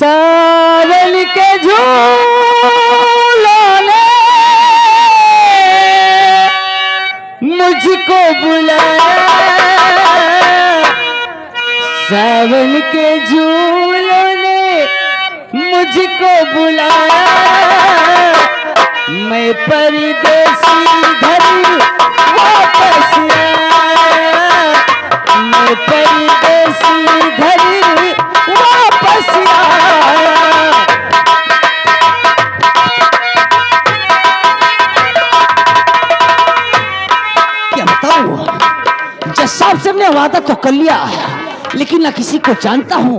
सावन के झूलों ने मुझको बुलाया, सावन के झूलों ने मुझको बुलाया, मैं परदेसी घर वापस आया, मैं परदेसी घर वापस आया। क्या बताऊं, जसाब से हमने वादा तो कर लिया, लेकिन ना किसी को जानता हूं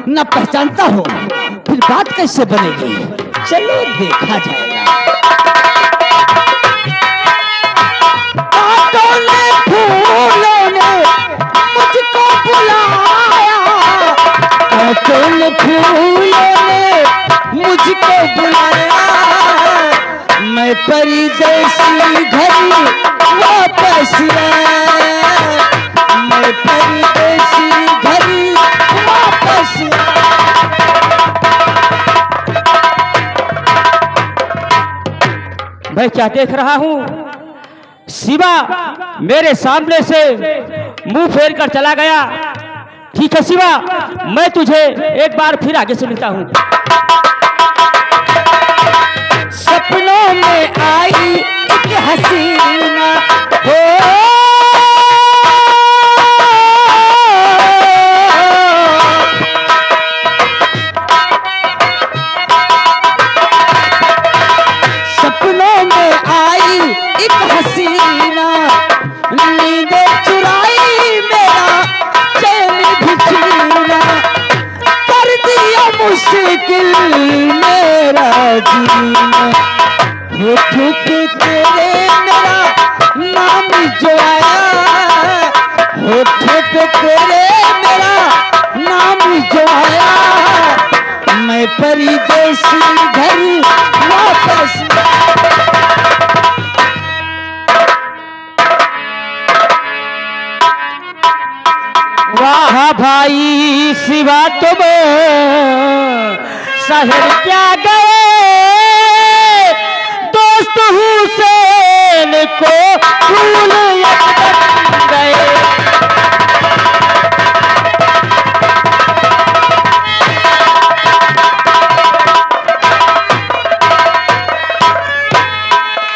ना पहचानता हूं, फिर बात कैसे बनेगी? चलो देखा जाएगा। फूलों ने मुझको बुलाया, फूलों ने मुझको बुलाया, मैं परदेसी घर वापस आया, मैं परदेसी घर वापस आया। मैं क्या देख रहा हूं? शिवा मेरे सामने से मुंह फेर कर चला गया। ठीक है शिवा, मैं तुझे एक बार फिर आगे से मिलता हूं। सपनों में आई एक हसीना हो, सपनों में आई एक हसीना, नींदे चुराई मेरा चैन भी छीना, कर दिया मुश्किल मेरा जीना, होठ पे तेरे मेरा नाम जो आया, होठ पे तेरे मेरा नाम जो आया, मैं परदेसी घर वापस। वाह भाई शिवा तुम शहर क्या गए, दोस्त हुसैन को भूल गए।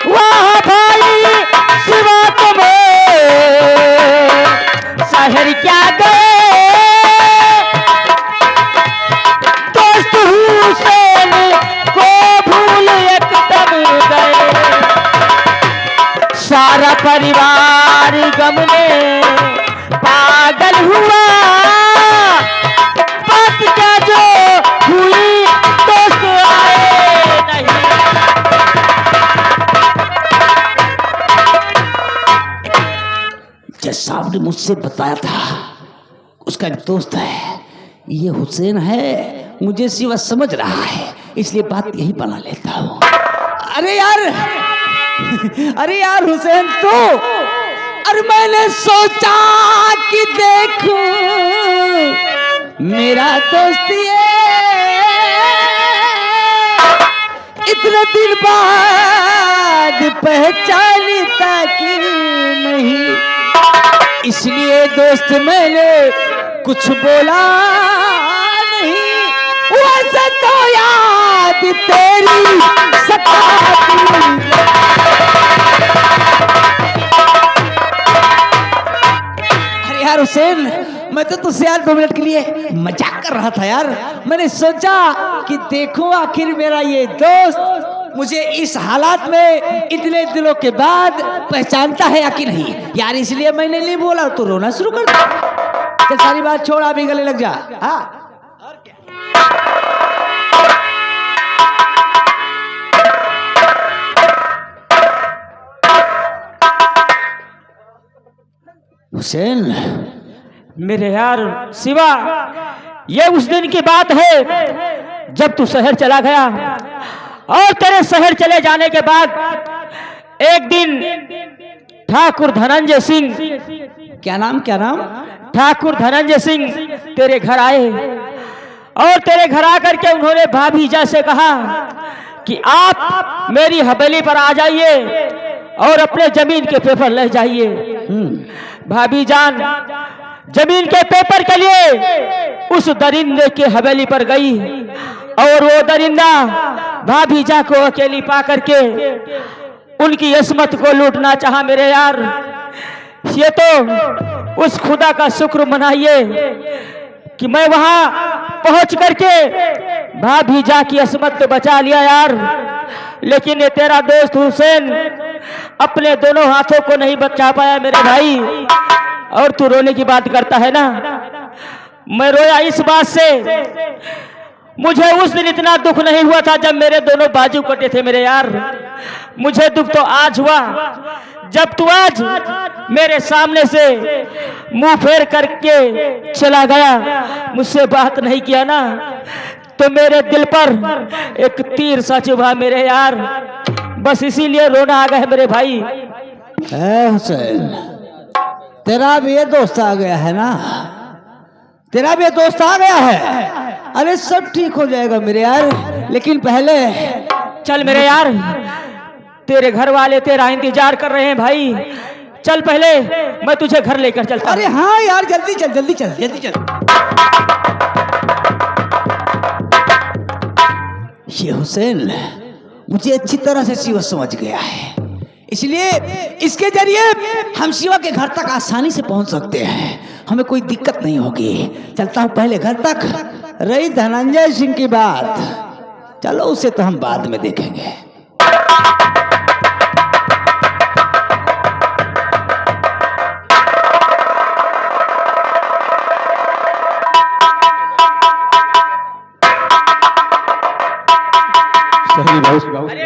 वाह भाई शिवा तुम शहर क्या गए, दोस्त हुसैन को भूल एकदम गए। सारा परिवार गम में पागल हुआ, बात क्या जो हुई दोस्त आए नहीं। जसाब ने मुझसे बताया था उसका एक दोस्त है, ये हुसैन है, मुझे सिवा समझ रहा है, इसलिए बात यही बना लेता हूँ। अरे यार, अरे यार हुसैन तो, अरे मैंने सोचा कि देखूं मेरा दोस्त ये इतने दिन बाद पहचानता कि नहीं, इसलिए दोस्त मैंने कुछ बोला नहीं, वैसे तो याद तेरी सताती। अरे यार हुसैन, मैं तो तुझसे यार 2 मिनट के लिए मजाक कर रहा था यार, मैंने सोचा कि देखूं आखिर मेरा ये दोस्त मुझे इस हालात में इतने दिनों के बाद पहचानता है या कि नहीं यार, इसलिए मैंने नहीं बोला तो रोना शुरू कर दिया। चल सारी बात छोड़, अभी गले लग जा। हाँ हुसैन, मेरे यार शिवा, ये उस दिन की बात है जब तू शहर चला गया, और तेरे शहर चले जाने के बाद एक दिन ठाकुर धनंजय सिंह, क्या नाम ठाकुर धनंजय सिंह तेरे घर आए और तेरे घर आकर के उन्होंने भाभी जैसे कहा कि आप मेरी हवेली पर आ जाइए और अपने जमीन के पेपर ले जाइए। भाभी जान जमीन के पेपर के लिए उस दरिंदे के हवेली पर गई और वो दरिंदा भाभी जा को अकेली पा करके उनकी इस्मत को लूटना चाहा। मेरे यार, ये तो उस खुदा का शुक्र मनाइए कि मैं वहां पहुंच करके भाभी जा की इस्मत तो बचा लिया यार, लेकिन ये तेरा दोस्त हुसैन अपने दोनों हाथों को नहीं बचा पाया मेरे भाई। और तू रोने की बात करता है ना, मैं रोया इस बात से, मुझे उस दिन इतना दुख नहीं हुआ था जब मेरे दोनों बाजू कटे थे मेरे यार। मुझे दुख तो आज हुआ जब तू आज मेरे सामने से मुंह फेर करके चला गया, मुझसे बात नहीं किया ना, तो मेरे दिल पर एक तीर सा चुभा मेरे यार। बस इसीलिए रोना आ गया मेरे भाई। हुसैन, तेरा भी ये दोस्त आ गया है ना, तेरा भी ये दोस्त आ गया है। अरे सब ठीक हो जाएगा मेरे यार, लेकिन पहले चल मेरे यार, तेरे घर वाले तेरा इंतजार कर रहे हैं भाई। चल पहले मैं तुझे घर लेकर चलता। अरे हाँ यार, जल्दी चल जल्दी चल जल्दी चल। ये हुसैन मुझे अच्छी तरह से शिवा समझ गया है, इसलिए इसके जरिए हम शिवा के घर तक आसानी से पहुंच सकते हैं, हमें कोई दिक्कत नहीं होगी। चलता हूं पहले घर तक। रही धनंजय सिंह की बात, चलो उसे तो हम बाद में देखेंगे।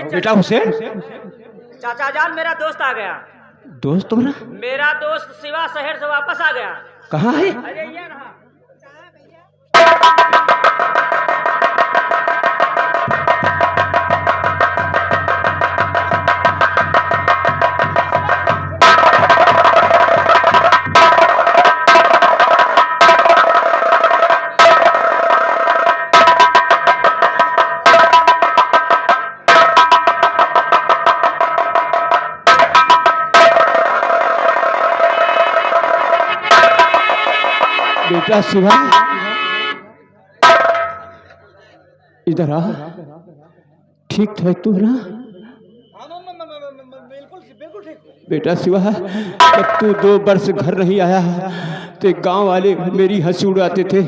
बेटा हुसैन, चाचा जान मेरा दोस्त आ गया। दोस्त तुम्हारा? मेरा दोस्त शिवा शहर से वापस आ गया। कहाँ है? अरे ये रहा। बेटा शिवा, इधर आ। ठीक है तू ना? बेटा शिवा, जब तू 2 वर्ष घर नहीं आया तो गांव वाले मेरी हंसी उड़ाते थे,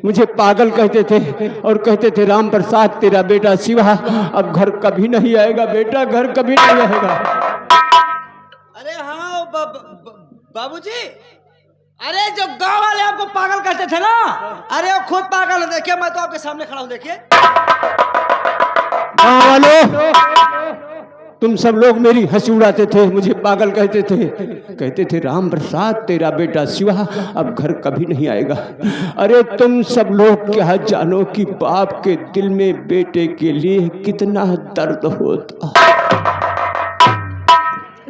मुझे पागल कहते थे और कहते थे राम प्रसाद तेरा बेटा शिवा अब घर कभी नहीं आएगा, बेटा घर कभी नहीं आएगा। अरे हाँ बाबूजी, अरे जो गांव वाले आपको पागल कहते थे ना, अरे वो खुद पागल है। देखिए मैं तो आपके सामने खड़ा हूं, देखिए। गांव वालों, तुम सब लोग मेरी हंसी उड़ाते थे, मुझे पागल कहते थे राम प्रसाद तेरा बेटा शिवा अब घर कभी नहीं आएगा। अरे तुम सब लोग क्या जानो कि बाप के दिल में बेटे के लिए कितना दर्द होता।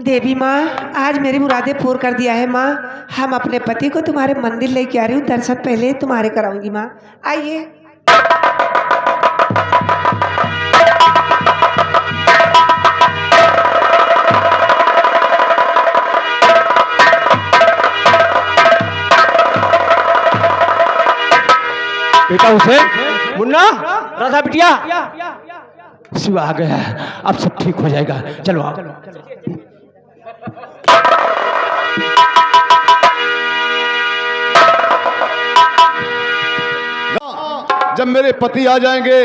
देवी माँ, आज मेरी मुरादें पूर्ण कर दिया है माँ। हम अपने पति को तुम्हारे मंदिर लेके आ रही हूँ, दर्शन पहले तुम्हारे कराऊंगी माँ। आइए। बेटा हुसैन, मुन्ना, राधा बिटिया, शिवा आ गया है, अब सब ठीक हो जाएगा। चलो आओ। जब मेरे पति आ जाएंगे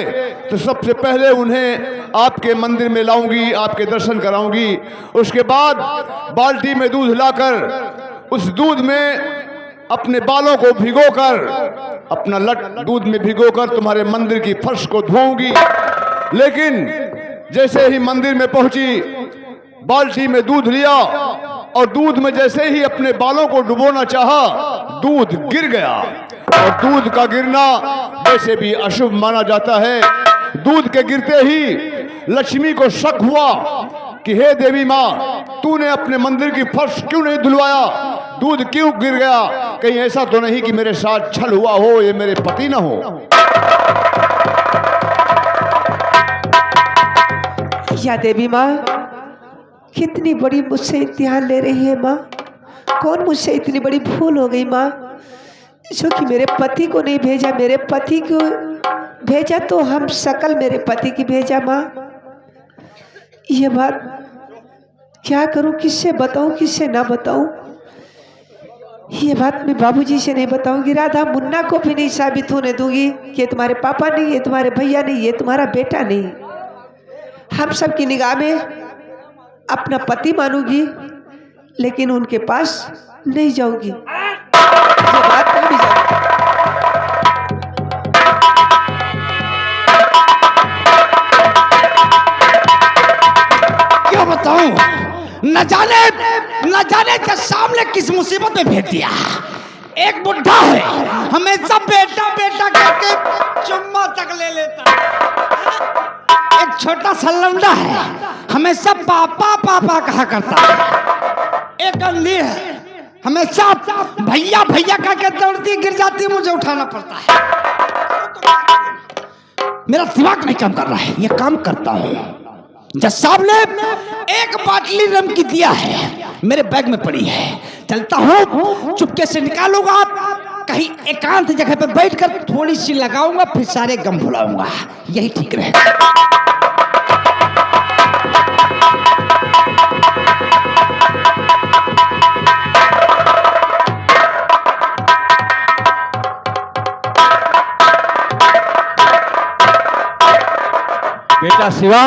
तो सबसे पहले उन्हें आपके मंदिर में लाऊंगी, आपके दर्शन कराऊंगी। उसके बाद बाल्टी में दूध लाकर उस दूध में अपने बालों को भिगोकर, अपना लट दूध में भिगोकर तुम्हारे मंदिर की फर्श को धोऊंगी। लेकिन जैसे ही मंदिर में पहुंची, बाल्टी में दूध लिया और दूध में जैसे ही अपने बालों को डुबोना चाहा, दूध गिर गया। और दूध का गिरना वैसे भी अशुभ माना जाता है। दूध के गिरते ही लक्ष्मी को शक हुआ कि हे देवी माँ, तूने अपने मंदिर की फर्श क्यों नहीं धुलवाया, दूध क्यों गिर गया, कहीं ऐसा तो नहीं कि मेरे साथ छल हुआ हो, ये मेरे पति न हो। या देवी माँ, कितनी बड़ी मुझसे इम्तिहान ले रही है माँ। कौन मुझसे इतनी बड़ी भूल हो गई माँ, जो कि मेरे पति को नहीं भेजा, मेरे पति को भेजा तो हम शकल मेरे पति की भेजा माँ। ये बात क्या करूं, किससे बताऊं, किससे ना बताऊं। ये बात मैं बाबूजी से नहीं बताऊंगी, राधा मुन्ना को भी नहीं साबित होने दूंगी कि ये तुम्हारे पापा नहीं, ये तुम्हारे भैया नहीं, ये तुम्हारा बेटा नहीं। हम सब की निगाह में अपना पति मानूंगी, लेकिन उनके पास नहीं जाऊंगी। ये बात नहीं जाऊंगी। क्या बताऊं, न जाने के सामने किस मुसीबत में भेज दिया। एक बुढ़ा है, हमेशा बेटा बेटा करके चुम्मा तक ले लेता। एक छोटा सा लौंडा है, हमेशा पापा पापा कहा करता है। एक अंधी है, हमेशा भैया भैया करके दौड़ती गिर जाती, मुझे उठाना पड़ता है। मेरा दिमाग नहीं काम कर रहा है, ये काम करता हूँ। जज साहब ने एक बाटली रम की दिया है, मेरे बैग में पड़ी है। चलता हूँ, चुपके से निकालूंगा, कहीं एकांत जगह पे बैठकर थोड़ी सी लगाऊंगा, फिर सारे गम भुलाऊंगा। यही ठीक रहेगा। बेटा शिवा,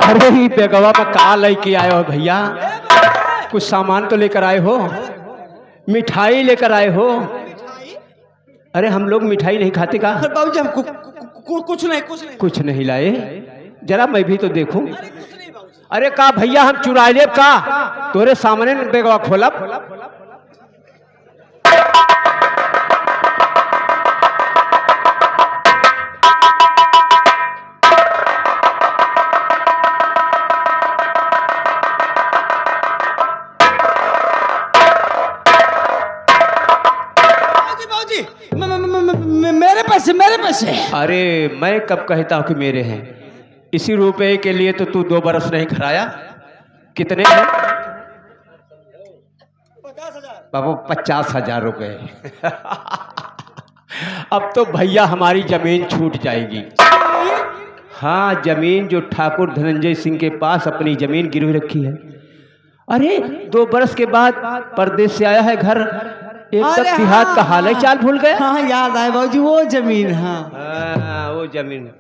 अरे ही बेगवा में का लेके आए हो भैया? कुछ सामान तो लेकर आए हो, मिठाई लेकर आए हो। अरे हम लोग मिठाई नहीं खाते का? बाबूजी हम कुछ नहीं लाए, जरा मैं भी तो देखूं। अरे का भैया हम चुरा ले का? तोरे सामने बेगवा खोला। मेरे पैसे। अरे मैं कब कहता हूं कि मेरे हैं? इसी रुपए के लिए तो तू 2 बरस नहीं खराया। कितने हैं बाबू? 50,000 रुपए। अब तो भैया हमारी जमीन छूट जाएगी। हाँ, जमीन जो ठाकुर धनंजय सिंह के पास अपनी जमीन गिरवी रखी है। अरे 2 बरस के बाद परदेश से आया है घर, एकदम देहात का हाल है, चाल भूल गए। हाँ याद आए बाबूजी, वो जमीन। हाँ वो जमीन।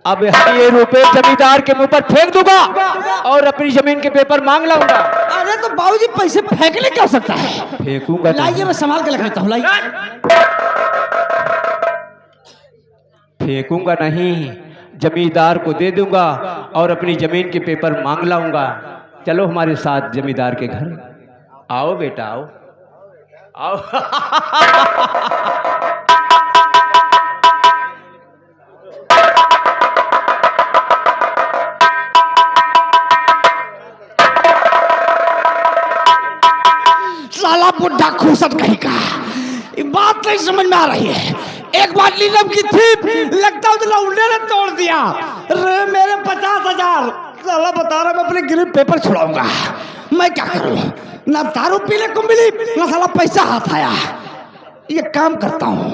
अब ये रुपए जमींदार के मुंह पर फेंक दूंगा और अपनी जमीन के पेपर मांग लाऊंगा। अरे तो बाबूजी पैसे फेंकने क्या हो सकता है? फेंकूंगा। लाइए, मैं संभाल के रख लेता हूँ। लाइए। फेंकूंगा नहीं, जमींदार को दे दूंगा और अपनी जमीन के पेपर मांग लाऊंगा। चलो हमारे साथ जमींदार के घर। आओ बेटा, आओ आओ। साला बुढ़ा खूसट कहीं का, बात नहीं समझ में आ रही है। एक बाटली रम की थी, लगता है लौंडे ने तोड़ दिया। रे मेरे 50,000। साला बता रहा मैं अपने गिरे पेपर छुड़ाऊंगा। मैं क्या करूं? ना दारू पीने को मिली, ना साला पैसा हाथ आया। ये काम करता हूं,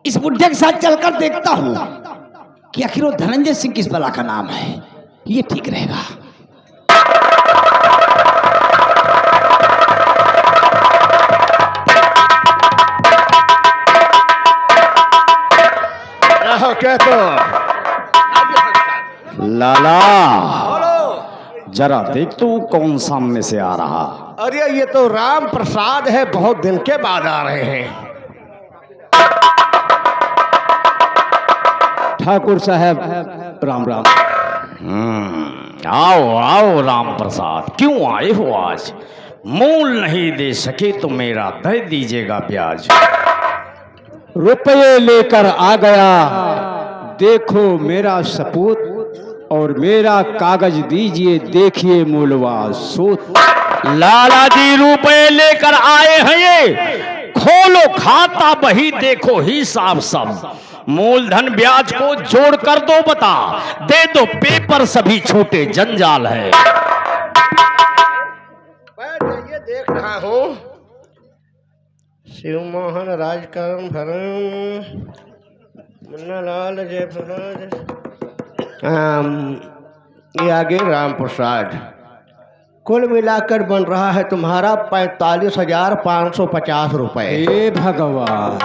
इस बुढ़े के साथ चलकर देखता हूं कि आखिर वो धनंजय सिंह किस बला का नाम है। ये ठीक रहेगा। क्या तो लाला, जरा देख तू कौन सामने से आ रहा। अरे ये तो राम प्रसाद है, बहुत दिन के बाद आ रहे हैं। ठाकुर साहब राम राम। आओ आओ राम प्रसाद, क्यों आए हो आज? मूल नहीं दे सके तो मेरा दे दीजिएगा ब्याज। रुपये लेकर आ गया, देखो मेरा सपूत और मेरा कागज दीजिए, देखिए मूलवा सूत। लाला जी रुपये लेकर आए हैं, ये खोलो खाता बही देखो हिसाब सब, मूलधन ब्याज को जोड़ कर दो बता, दे दो पेपर सभी छोटे जंजाल है। ये देख रहा हूँ शिव मोहन राजकरण भरण मुन्नालाल जयप्रकाश, ये आगे राम प्रसाद। कुल मिलाकर बन रहा है तुम्हारा 45,550 रुपए। हे भगवान,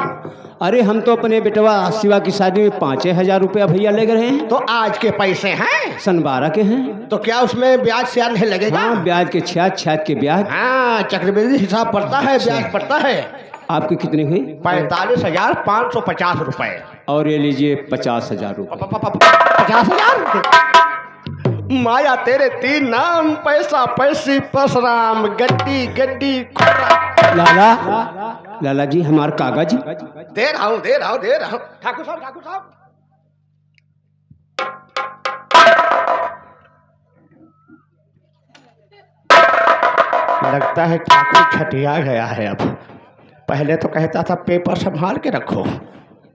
अरे हम तो अपने बेटवा शिवा की शादी में 5,000 रुपया भैया ले गए हैं। तो आज के पैसे हैं, सन 12 के हैं। तो क्या उसमें ब्याज से नहीं लगेगा? हाँ, ब्याज के छ्यात के ब्याज। हाँ, चक्रवृद्धि हिसाब पड़ता है, ब्याज पड़ता है। आपकी कितनी हुई? 45,550 रुपए। और ये लीजिए 50,000 रुपये। 50,000? माया तेरे 3 नाम, पैसा पैसी परशुराम, गड्डी गड्डी खोरा। लाला जी हमार कागज। दे रहा हूँ ठाकुर साहब। लगता है ठाकुर छटिया गया है। अब पहले तो कहता था पेपर संभाल के रखो,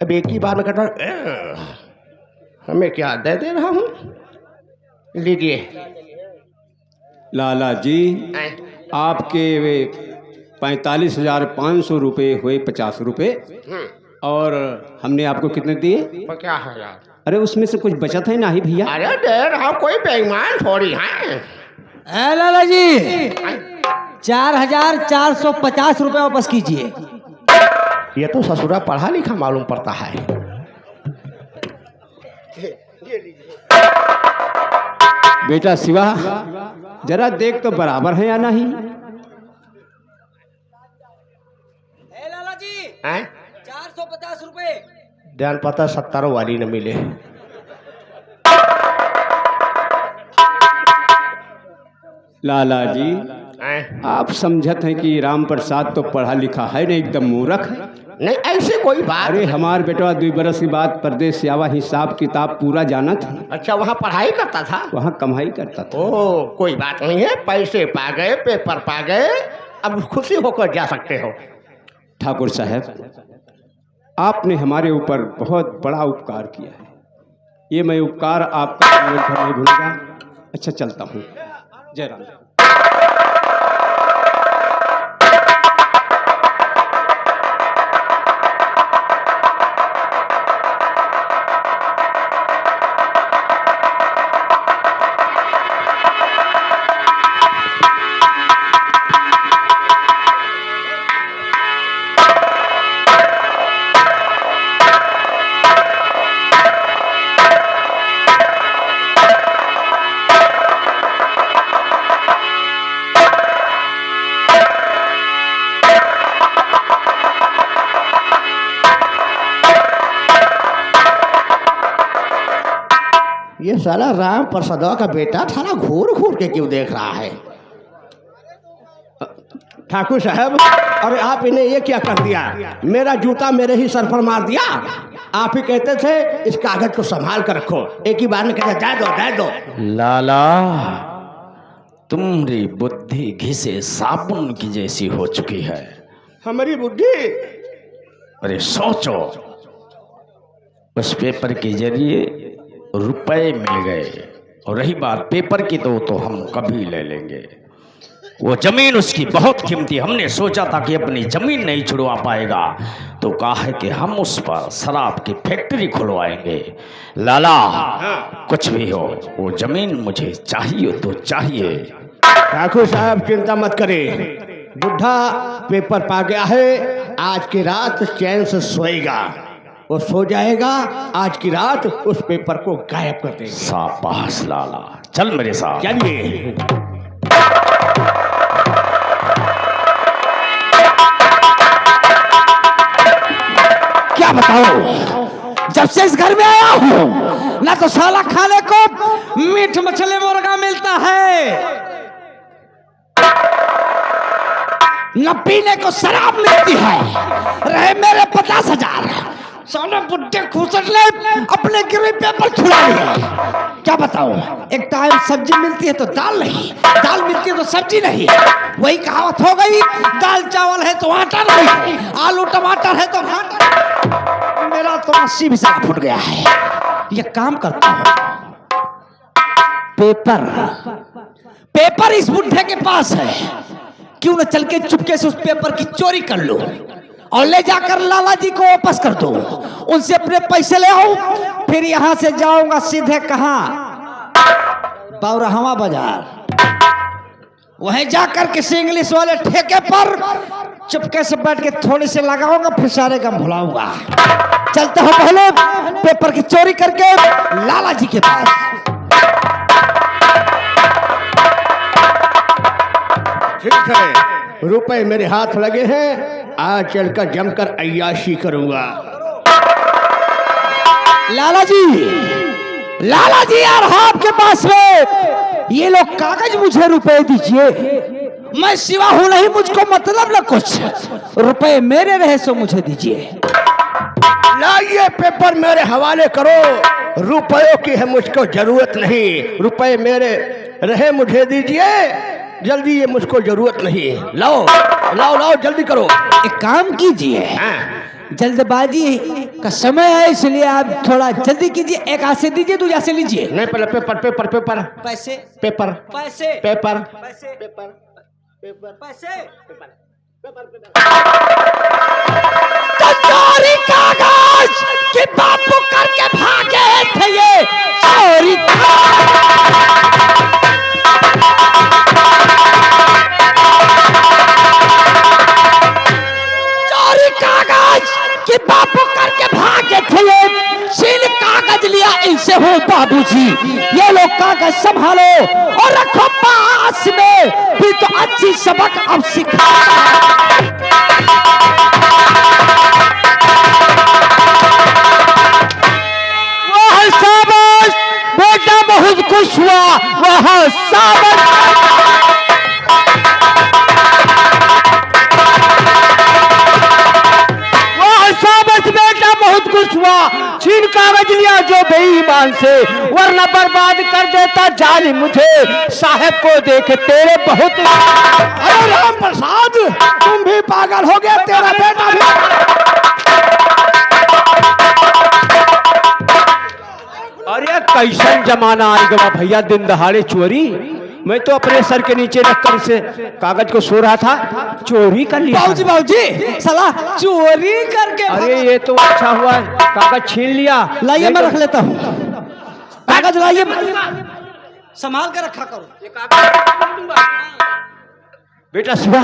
अब एक ही बार में कहता हमें क्या दे रहा हूँ, लीजिए। लाला जी आपके वे 45,500 रुपये हुए 50 रुपये, और हमने आपको कितने दिए? 50,000। अरे उसमें से कुछ बचत है ना ही भैया? अरे दे रहा, कोई बेईमान थोड़ी है। लाला जी 4,450 रुपये वापस कीजिए। ये तो ससुरा पढ़ा लिखा मालूम पड़ता है। बेटा शिवा जरा देख तो बराबर है या नहीं? लाला जी हैं? 450 रुपये। ध्यान पता 70 वाली न मिले। लाला जी हैं? आप समझत हैं कि राम प्रसाद तो पढ़ा लिखा है नहीं, एकदम मूर्ख है। नहीं ऐसे कोई बात। अरे हमार बेटा 2 बरस के बाद परदेश से आवा, हिसाब किताब पूरा जाना था। अच्छा, वहाँ पढ़ाई करता था? वहाँ कमाई करता था। ओ कोई बात नहीं है, पैसे पा गए, पेपर पा गए, अब खुशी होकर जा सकते हो। ठाकुर साहब आपने हमारे ऊपर बहुत बड़ा उपकार किया है, ये मैं उपकार आपका जीवन भर नहीं भूलूंगा। अच्छा चलता हूँ। जय राम। ये साला राम प्रसाद का बेटा साला घूर घूर के क्यों देख रहा है? ठाकुर साहब, अरे आप इन्हें ये क्या कर दिया? मेरा जूता मेरे ही सर पर मार दिया। आप ही कहते थे इस कागज को संभाल कर रखो, एक ही बार में कहते दे दो। लाला तुम्हारी बुद्धि घिसे साबुन की जैसी हो चुकी है। हमारी बुद्धि? अरे सोचो, उस पेपर के जरिए रुपए मिल गए, और रही बात पेपर की तो हम कभी ले लेंगे। वो जमीन उसकी बहुत कीमती, हमने सोचा था कि अपनी जमीन नहीं छुड़वा पाएगा, तो कहा है कि हम उस पर शराब की फैक्ट्री खुलवाएंगे। लाला कुछ भी हो, वो जमीन मुझे चाहिए तो चाहिए। ठाकुर साहब चिंता मत करें, बुढ़ा पेपर पा गया है, आज की रात चैन से सोएगा, वो सो जाएगा, आज की रात उस पेपर को गायब कर देगा। शाबाश लाला, चल मेरे साथ। चलिए। क्या बताओ, जब से इस घर में आया हूँ ना तो साला खाने को मीट मछली मुर्गा मिलता है, न पीने को शराब मिलती है। रहे मेरे 50,000, साले बुड्ढे खूसट ने अपने गिरे पेपर छुड़ा लिए। क्या बताऊं, एक टाइम सब्जी मिलती है तो दाल नहीं, दाल मिलती है तो सब्जी नहीं, वही कहावत हो गई, दाल चावल है तो आटा नहीं, आलू टमाटर है तो भाटा। मेरा तो नसीब सा फूट गया है। ये काम करता हूं, पेपर इस बुढ़े के पास है, क्यों न चल के चुपके से उस पेपर की चोरी कर लो और ले जाकर लाला जी को वापस कर दो, उनसे अपने पैसे ले आओ, फिर यहां से जाऊंगा सीधे कहां, बौरहवा बाजार, वहीं जाकर किसी इंग्लिश वाले ठेके पर चुपके से बैठ के थोड़ी सी लगाऊंगा, फिर सारे गम भुलाऊंगा। चलता हूं पहले पेपर की चोरी करके लाला जी के पास। ठीक है, रुपए मेरे हाथ लगे हैं, आज चलकर जमकर अय्याशी करूंगा। लाला जी यार, आपके पास में ये लोग कागज, मुझे रुपए दीजिए, मैं सिवा हूं नहीं, मुझको मतलब न कुछ, रुपए मेरे रहे सो मुझे दीजिए। लाइए पेपर मेरे हवाले करो, रुपयों की है मुझको जरूरत नहीं, रुपए मेरे रहे मुझे दीजिए, जल्दी, ये मुझको जरूरत नहीं, लाओ लाओ लाओ जल्दी करो। एक काम कीजिए, जल्दबाजी का समय है इसलिए आप थोड़ा जल्दी कीजिए, एक हाथ से दीजिए, दूसरे हाथ से लीजिए। नहीं, पहले पेपर पेपर पेपर पैसे पेपर पैसे पेपर पैसे पेपर पैसे चोरी कागज कि बापू करके भागे थे ये चोरी, चोरी कागज कि बापू करके भागे थे ये, छीन कागज लिया इनसे हो बाबूजी, ये लोग कागज संभालो और रखो पास में, फिर तो अच्छी सबक अब सिखा। वह शाबाश बेटा, बहुत खुश हुआ, वह शाबाश। बेटा बहुत खुश हुआ, छीन कागज लिया जो बेईमान से, वरना बर्बाद कर देता जालिम मुझे, साहब को देख तेरे बहुत। अरे राम प्रसाद, तुम भी पागल हो गए, तेरा बेटा भी। अरे कैसन जमाना आएगा भैया, दिन दहाड़े चोरी, मैं तो अपने सर के नीचे रखकर से कागज को सो रहा था, चोरी कर लिया। बाबूजी साला चोरी करके, अरे ये तो अच्छा हुआ, कागज छीन लिया। लाइए मैं रख लेता हूँ, कागज लाइए, संभाल के रखा करो। बेटा शिवा,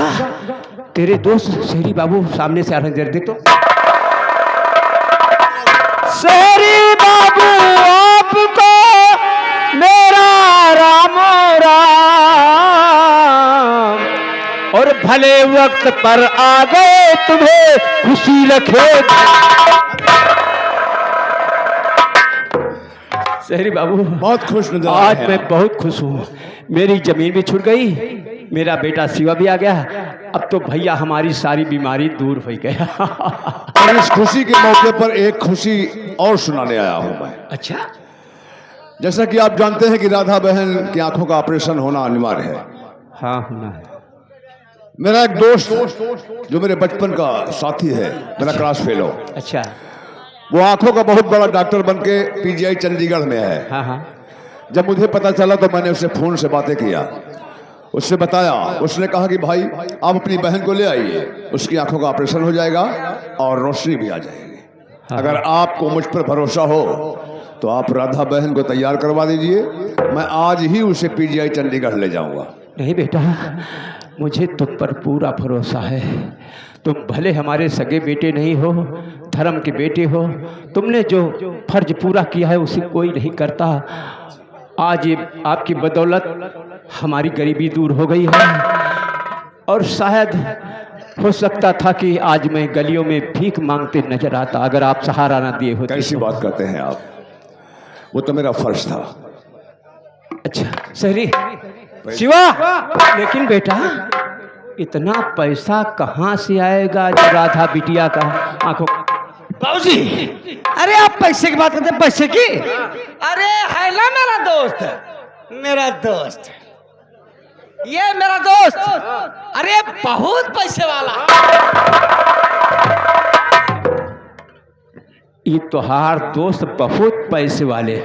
तेरे दोस्त शहरी बाबू सामने से आ रहे हैं, देख तो। शहरी बाबू आपको मेरा राम राम, और भले वक्त पर आ गए, तुम्हें खुशी रखे। शहरी बाबू बहुत खुश नजर आज मैं बहुत खुश हूँ, मेरी जमीन भी छूट गई, मेरा बेटा शिवा भी आ गया, अब तो भैया हमारी सारी बीमारी दूर हो गया। और इस खुशी के मौके पर एक खुशी और सुनाने आया हूँ मैं। अच्छा, जैसा कि आप जानते हैं कि राधा बहन की आंखों का ऑपरेशन होना अनिवार्य है। हाँ होना है। मेरा एक दोस्त जो मेरे बचपन का साथी है, मेरा क्लास फेलो, अच्छा, वो आंखों का बहुत बड़ा डॉक्टर बनके पीजीआई चंडीगढ़ में है। हाँ हाँ, जब मुझे पता चला तो मैंने उससे फोन से बातें किया, उससे बताया, उसने कहा कि भाई आप अपनी बहन को ले आइए, उसकी आंखों का ऑपरेशन हो जाएगा और रोशनी भी आ जाएगी। हाँ, अगर आपको मुझ पर भरोसा हो तो आप राधा बहन को तैयार करवा दीजिए, मैं आज ही उसे पीजीआई चंडीगढ़ ले जाऊंगा। नहीं बेटा, मुझे तुम पर पूरा भरोसा है, तुम भले हमारे सगे बेटे नहीं हो, धर्म के बेटे हो, तुमने जो फर्ज पूरा किया है उसे कोई नहीं करता। आज ये आपकी बदौलत हमारी गरीबी दूर हो गई है, और शायद हो सकता था कि आज मैं गलियों में भीख मांगते नजर आता अगर आप सहारा ना दिए होते। कैसी बात करते हैं आप, वो तो मेरा फर्ज था। अच्छा शहरी शिवा, लेकिन बेटा इतना पैसा कहाँ से आएगा जो राधा बिटिया का आंखों। बाबूजी, अरे आप पैसे की बात करते हैं, पैसे की? अरे है ना मेरा दोस्त, मेरा दोस्त, ये मेरा दोस्त, अरे बहुत पैसे वाला। ये तोहार दोस्त बहुत पैसे वाले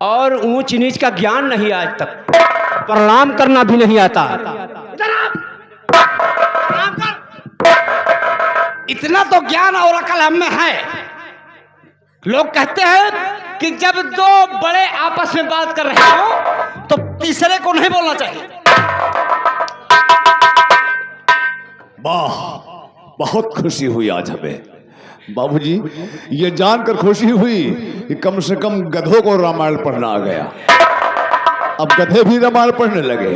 और ऊंच नीच का ज्ञान नहीं आज तक, प्रणाम करना भी नहीं आता। इतना तो ज्ञान और अकल हम में है। लोग कहते हैं कि जब दो बड़े आपस में बात कर रहे हो तो तीसरे को नहीं बोलना चाहिए। वाह, बहुत खुशी हुई आज हमें बाबूजी, ये जानकर खुशी हुई कि कम से कम गधों को रामायण पढ़ना आ गया। अब गधे भी रामायण पढ़ने लगे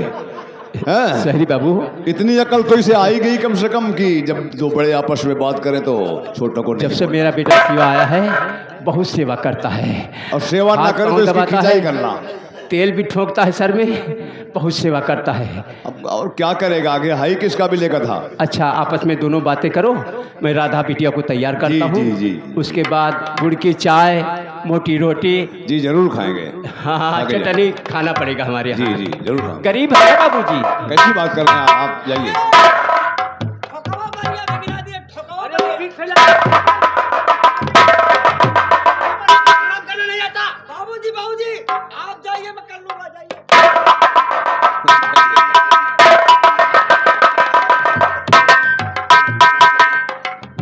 हैं। सही बाबू, इतनी अकल तो इसे आई गई कम से कम कि जब दो बड़े आपस में बात करें तो छोटों को जब से मेरा बेटा शिवा आया है बहुत सेवा करता है, और सेवा ना हाथ करें पाँव तो इसकी दबाता खिंचाई है, करना। तेल भी ठोकता है सर में, बहुत सेवा करता है। अब और क्या करेगा आगे, हाई किसका भी लेकर था। अच्छा, आपस में दोनों बातें करो, मैं राधा बिटिया को तैयार करता हूँ। जी, जी। उसके बाद गुड़ की चाय, मोटी रोटी, जी जरूर खाएंगे। हाँ आगे चटनी खाना पड़ेगा हमारे जी यहाँ। जी जरूर खाएंगे। गरीब है बाबूजी। कैसी बात कर रहे हैं आप, जाइए। बाबूजी, बाबूजी, आप जाइए, मैं कर लूंगा, जाइए।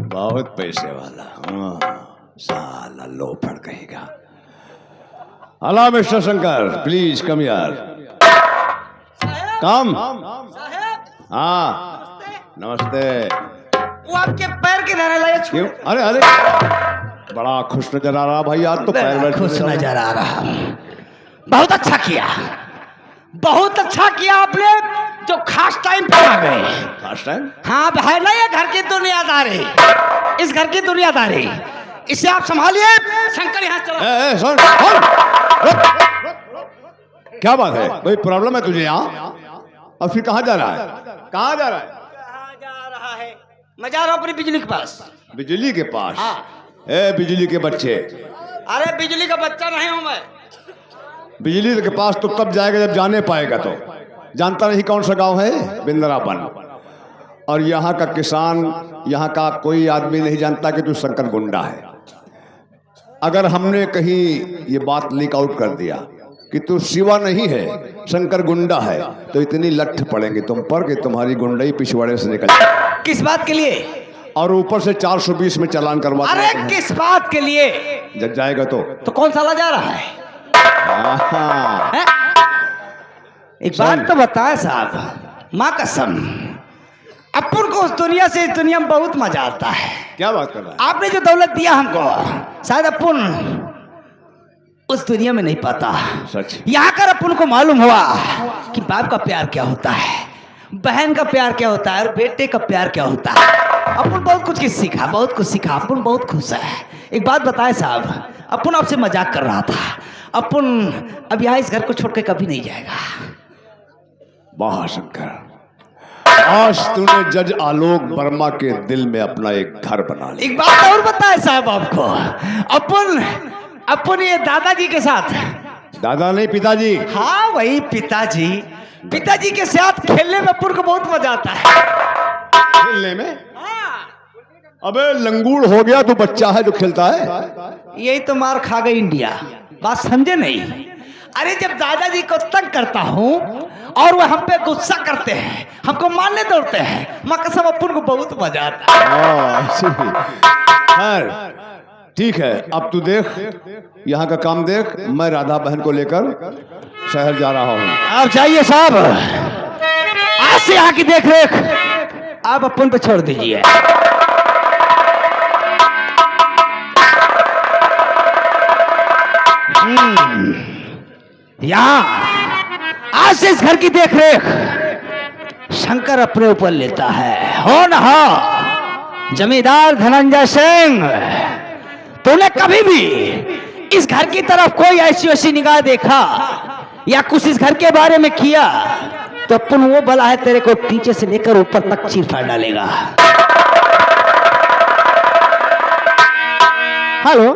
बहुत पैसे वाला, हाँ, साला लोफड़ कहेगा। Hello mister Shankar, please come यार, कम। हाँ नमस्ते। वो आपके पैर के धरने लगे। क्यों? अरे अरे, बड़ा खुश नजर आ रहा भाई, आज तो पैर वैर खुश नजर आ रहा। बहुत अच्छा किया, बहुत अच्छा किया आपने, जो खास टाइम पे आ गए। First time. हाँ अब है ना ये घर की दुनियादारी, इस घर की दुनियादारी, इसे आप संभालिए। शंकर यहाँ चलो। सुन सुन, क्या बात है, कोई प्रॉब्लम है तुझे यहाँ? और फिर कहाँ जा रहा है, कहाँ जा रहा है? कहाँ जा रहा है? मैं जा रहा हूँ अपनी बिजली के पास। बिजली के पास? हाँ। ए बिजली के बच्चे, अरे बिजली का बच्चा नहीं हूँ मैं। बिजली के पास तो तब जाएगा जब जाने पाएगा। तो जानता नहीं कौन सा गांव है? बिंदरापन। और यहाँ का किसान, यहाँ का कोई आदमी नहीं जानता कि तू शंकर गुंडा है। अगर हमने कहीं ये बात लीक आउट कर दिया कि तू शिवा नहीं है, शंकर गुंडा है, तो इतनी लठ पड़ेंगे तुम पर कि तुम्हारी गुंडई पिछवाड़े से निकल जाए। किस बात के लिए? और ऊपर से 420 में चालान करवा। अरे किस बात के लिए? जब जाएगा तो कौन साला जा रहा है? है? एक बात तो बताए साहब, माँ कसम, अपन को उस दुनिया से इस दुनिया में बहुत मजा आता है। क्या बात कर रहा है? आपने जो दौलत दिया हमको, शायद अपन उस दुनिया में नहीं पाता। सच। यहाँ कर अपन को मालूम हुआ कि बाप का प्यार क्या होता है, बहन का प्यार क्या होता है, और बेटे का प्यार क्या होता है। अपन बहुत कुछ सीखा, बहुत कुछ सीखा, अपन बहुत खुश है। एक बात बताए साहब, अपन आपसे मजाक कर रहा था, अपन अब यहाँ इस घर को छोड़ के कभी नहीं जाएगा। वाह शंकर, आज तूने जज आलोक वर्मा के दिल में अपना एक घर बना लिया। एक बात और बताए साहब आपको, अपन ये दादाजी के साथ, दादा नहीं पिताजी। हाँ वही पिताजी, पिताजी के साथ खेलने में अपन को बहुत मजा आता है। खेलने में? अबे लंगूड़ हो गया तू, बच्चा है जो खेलता है। यही तो मार खा गई इंडिया, बात समझे नहीं? अरे जब दादाजी को तंग करता हूँ और वो हम पे गुस्सा करते हैं, हमको मारने दौड़ते हैं, माँ कसम अपन को बहुत मजा आता है। खैर ठीक है, अब तू देख, यहाँ का काम देख, मैं राधा बहन को लेकर शहर जा रहा हूँ। आप जाइए साहब, आज से यहाँ की देख रेख आप अपन पे छोड़ दीजिए। यहाँ आज से इस घर की देखरेख शंकर अपने ऊपर लेता है, हो न हो। जमींदार धनंजय सिंह, तूने कभी भी इस घर की तरफ कोई ऐसी वैसी निगाह देखा या कुछ इस घर के बारे में किया तो अपन वो बला है तेरे को नीचे से लेकर ऊपर तक चीर फाड़ डालेगा। हेलो